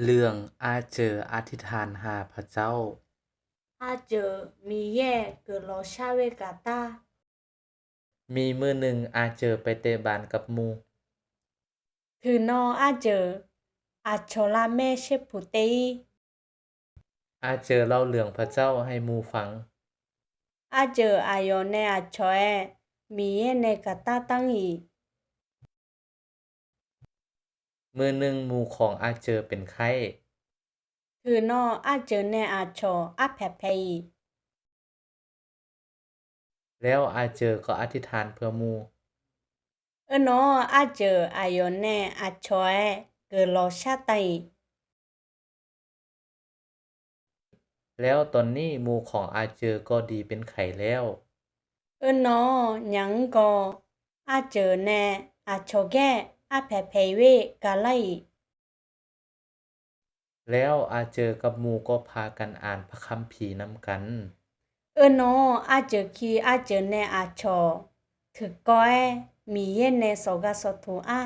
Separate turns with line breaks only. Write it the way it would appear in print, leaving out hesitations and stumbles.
เรื่องอาเจออธิษฐานหาพระเจ้า
อาเจอมีแย่เกิดรอชาเวกาตา
มีมื้อหนึ่งอาเจอไปเตะบานกับหมู่
คือนออาเจออาชอลาแม่เชฟผู้เตย
อาเจอเล่าเรื่องพระเจ้าให้หมู่ฟัง
อาเจออายอแนอาชอแอมีแย่ในกาตาตั้งอี
มื้อหนึ่งหมู่ของอาเจอเป็นไข้
คือนออาเจอแนอาชออาแผแพย
แล้วอาเจอก็อธิษฐานเพื่อหมู่
นออาเจออายอแนอาชอแอเกิดรอชาไต
แล้วตอนนี้หมู่ของอาเจอก็ดีเป็นไข้แล้ว
นอหยังก็อาเจอแนอาชอแกอาแผแพยเวกาไล
แล้วอาเจอกับหมู่ก็พากันอ่านพระคัมภีร์นำกัน
นออาเจอคีอาเจอแนอาชอถึกก้อยมีเย็นในสกาสทูอา